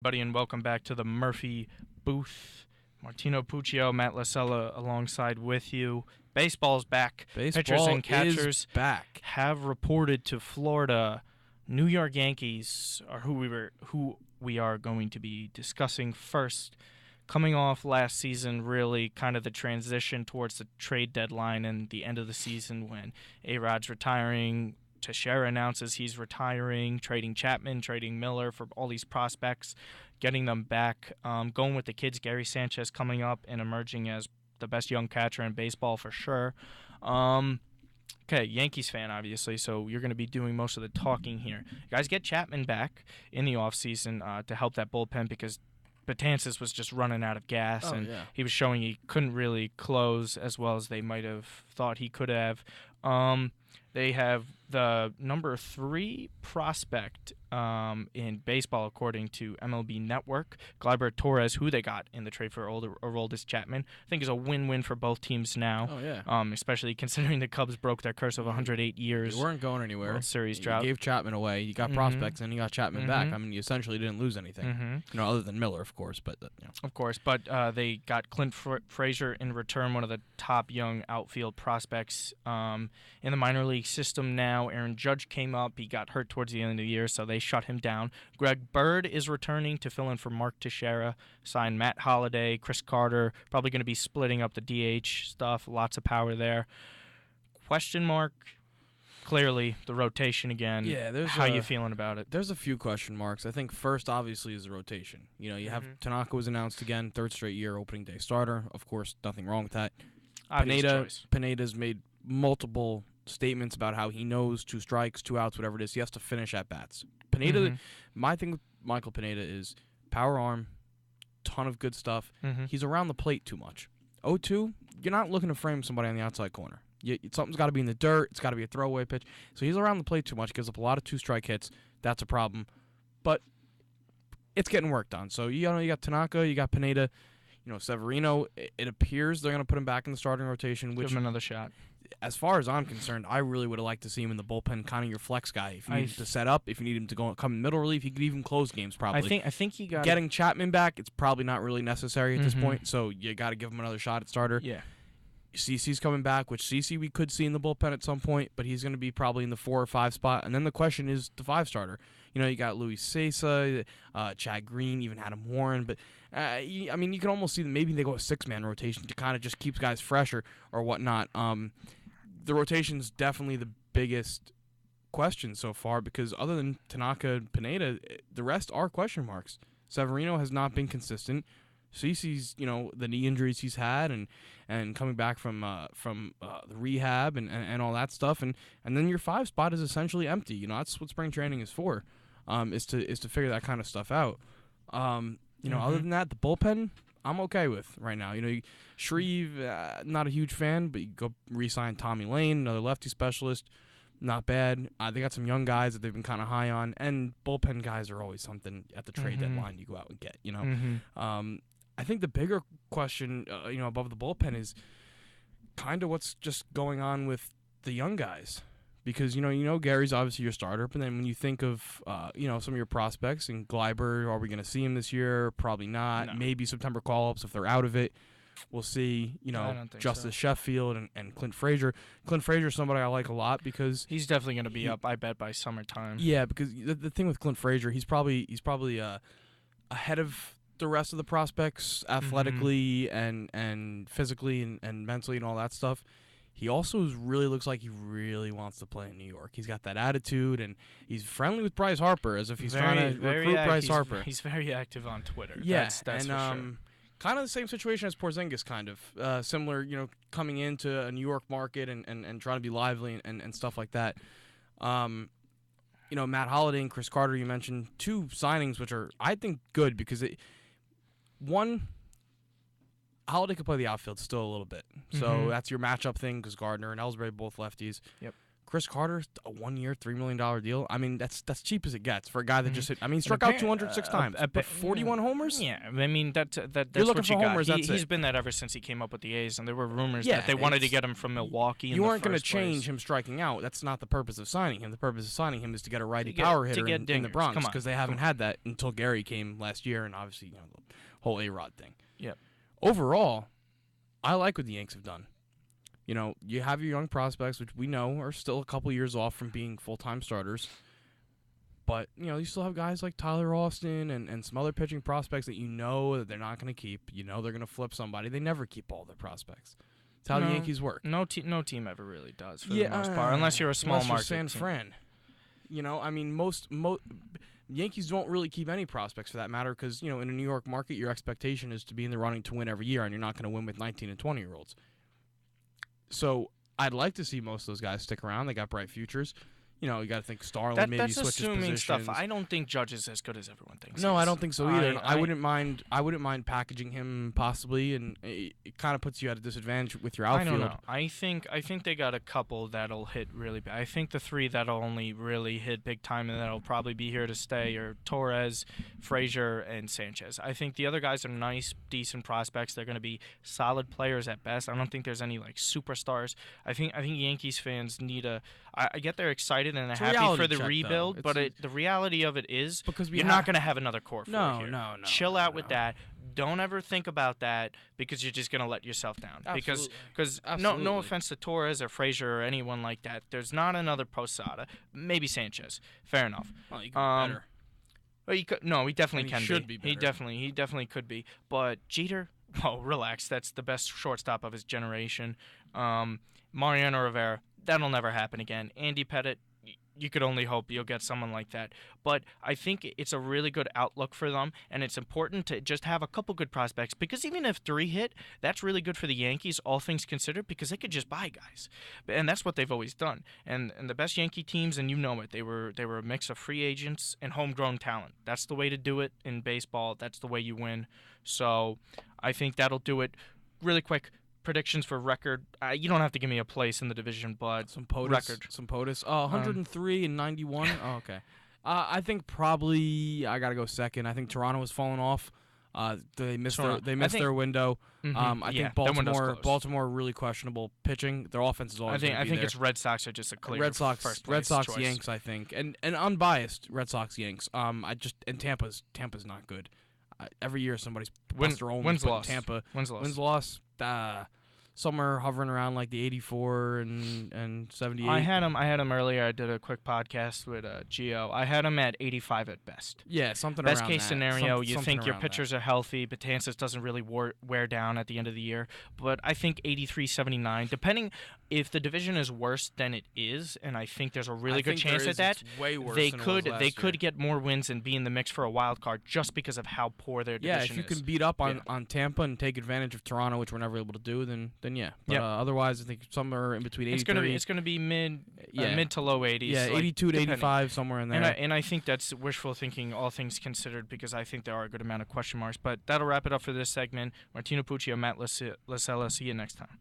Buddy, and welcome back to the Murphy booth. Martino Puccio, Matt Lasella alongside with you. Baseball's back. Pitchers Baseball and catchers is back. have reported to Florida. New York Yankees are who we are going to be discussing first. Coming off last season, really kind of the transition towards the trade deadline and the end of the season when A-Rod's retiring. Teixeira announces he's retiring, trading Chapman, trading Miller for all these prospects, getting them back. Going with the kids, Gary Sanchez coming up and emerging as the best young catcher in baseball for sure. Okay, Yankees fan, obviously, so you're going to be doing most of the talking here. You guys get Chapman back in the offseason to help that bullpen because Betances was just running out of gas, he was showing he couldn't really close as well as they might have thought he could have. They have the number 3 prospect in baseball, according to MLB Network. Gleyber Torres, who they got in the trade for Aroldis Chapman, I think is a win-win for both teams now. Oh, yeah. Especially considering the Cubs broke their curse of 108 years. They weren't going anywhere. World Series drought. You gave Chapman away. You got prospects, and you got Chapman back. I mean, you essentially didn't lose anything. Other than Miller, of course. Of course, but they got Clint Frazier in return, one of the top young outfield prospects in the minor league system now. Aaron Judge came up. He got hurt towards the end of the year, so they shut him down. Greg Bird is returning to fill in for Mark Teixeira. Signed Matt Holliday, Chris Carter. Probably going to be splitting up the DH stuff. Lots of power there. Question mark. Clearly, the rotation again. Yeah, how you feeling about it? There's a few question marks. I think first, obviously, is the rotation. You have Tanaka was announced again, third straight year, opening day starter. Of course, nothing wrong with that. Pineda's made multiple statements about how he knows 2 strikes, 2 outs, whatever it is. He has to finish at bats. Pineda, my thing with Michael Pineda is power arm, ton of good stuff. He's around the plate too much. 0-2, you're not looking to frame somebody on the outside corner. Something's got to be in the dirt. It's got to be a throwaway pitch. So he's around the plate too much, gives up a lot of 2-strike hits. That's a problem. But it's getting worked on. So, you got Tanaka, you got Pineda, Severino. It appears they're going to put him back in the starting rotation. Give him another shot. As far as I'm concerned, I really would have liked to see him in the bullpen, kind of your flex guy. If you need him to set up, if you need him to come in middle relief, he could even close games probably. I think he got getting Chapman back. It's probably not really necessary at this point, so you got to give him another shot at starter. Yeah. CeCe's coming back, which CeCe we could see in the bullpen at some point, but he's going to be probably in the 4 or 5 spot. And then the question is the 5 starter. You got Luis Cessa, Chad Green, even Adam Warren, but you can almost see that maybe they go a 6-man rotation to kind of just keep guys fresher or whatnot. The rotation's definitely the biggest question so far because other than Tanaka and Pineda, the rest are question marks. Severino has not been consistent. CeCe's, the knee injuries he's had and coming back from the rehab and all that stuff, and then your 5 spot is essentially empty. That's what spring training is for, is to figure that kind of stuff out. Other than that, the bullpen I'm okay with right now. Shreve, not a huge fan, but you go re-sign Tommy Lane, another lefty specialist. Not bad. They got some young guys that they've been kind of high on, and bullpen guys are always something at the trade deadline you go out and get. I think the bigger question, above the bullpen is kind of what's just going on with the young guys, because Gary's obviously your starter, but then when you think of some of your prospects and Gleyber, are we going to see him this year? Probably not. No. Maybe September call-ups if they're out of it. We'll see, I don't think Justice so. Sheffield and Clint Frazier. Clint Frazier's somebody I like a lot because he's definitely going to be up, I bet, by summertime. Yeah, because the thing with Clint Frazier, he's probably ahead of the rest of the prospects athletically and physically and mentally and all that stuff. He also really looks like he really wants to play in New York. He's got that attitude, and he's friendly with Bryce Harper as if he's trying to recruit Bryce Harper. He's very active on Twitter. Yeah, that's and for sure. Kind of the same situation as Porzingis, kind of similar. Coming into a New York market and trying to be lively and stuff like that. Matt Holliday and Chris Carter, you mentioned 2 signings, which are I think good because Holliday could play the outfield still a little bit, so that's your matchup thing because Gardner and Ellsbury both lefties. Yep. Chris Carter, a 1-year, $3 million deal. I mean, that's cheap as it gets for a guy that just hit. I mean, struck out 206 times, but 41 homers. Yeah, I mean that's You're looking what for you homers. got. That's He's it. been that ever since he came up with the A's, and there were rumors Yeah, that they wanted to it's- get him from Milwaukee. You in aren't going to change him striking out. That's not the purpose of signing him. The purpose of signing him is to get a righty To get- power to hitter get in the dingers. Bronx Come on. because they haven't had that until Gary came last year, and obviously the whole A-Rod thing. Yep. Overall, I like what the Yanks have done. You have your young prospects, which we know are still a couple years off from being full-time starters. But, you still have guys like Tyler Austin and some other pitching prospects that that they're not going to keep. They're going to flip somebody. They never keep all their prospects. That's how the Yankees work. No team ever really does for the most part, unless you're a small unless you're market San team. Fran. I mean, most Yankees don't really keep any prospects for that matter because, in a New York market, your expectation is to be in the running to win every year, and you're not going to win with 19 and 20-year-olds. So I'd like to see most of those guys stick around. They got bright futures. You got to think Starlin maybe That's switches assuming positions. stuff. I don't think Judge is as good as everyone thinks. No, he I is. don't think so either. I wouldn't mind. I wouldn't mind packaging him possibly, and it kind of puts you at a disadvantage with your outfield. I don't know. I think they got a couple that'll hit really bad. I think the three that'll only really hit big time and that'll probably be here to stay are Torres, Frazier, and Sanchez. I think the other guys are nice, decent prospects. They're going to be solid players at best. I don't think there's any superstars. I think Yankees fans need a. I get they're excited and they're happy for the check, rebuild, though. but the reality of it is because you're not going to have another core four No, here. no. Chill out with that. Don't ever think about that because you're just going to let yourself down. Absolutely. Because no offense to Torres or Frazier or anyone like that, there's not another Posada. Maybe Sanchez. Fair enough. Well, you could be better. Well, he definitely can should be better. He definitely could be. But Jeter, relax. That's the best shortstop of his generation. Mariano Rivera, that'll never happen again. Andy Pettitte, you could only hope you'll get someone like that. But I think it's a really good outlook for them, and it's important to just have a couple good prospects because even if 3 hit, that's really good for the Yankees, all things considered, because they could just buy guys. And that's what they've always done. And the best Yankee teams, and you know it, they were a mix of free agents and homegrown talent. That's the way to do it in baseball. That's the way you win. So I think that'll do it. Really quick, predictions for record. You don't have to give me a place in the division, but Some POTUS. record. Some POTUS. 103 and 91. Oh, okay. I think probably I got to go second. I think Toronto has fallen off. They missed their window. I think Baltimore really questionable pitching. Their offense is always. I think it's Red Sox are just a clear Red Sox choice. Yanks. I think and unbiased Red Sox Yanks. And Tampa's not good. Every year somebody's bust their own wins loss. Tampa Wins loss. Somewhere hovering around like the 84 and 78. I had him earlier. I did a quick podcast with Gio. I had him at 85 at best. Yeah, something best around case that. scenario, you think your around pitchers are healthy. Betances doesn't really wear down at the end of the year. But I think 83, 79, depending if the division is worse than it is, and I think there's a really good chance at that. It's way worse they than could it was last year. get more wins and be in the mix for a wild card just because of how poor their division is. Yeah, if you can beat up on Tampa and take advantage of Toronto, which we're never able to do, then yeah. But otherwise, I think somewhere in between 83. It's gonna be mid to low 80s. Yeah, 82 to 85, somewhere in there. And I think that's wishful thinking, all things considered, because I think there are a good amount of question marks. But that'll wrap it up for this segment. Martino Pucci, Matt Lascella. See you next time.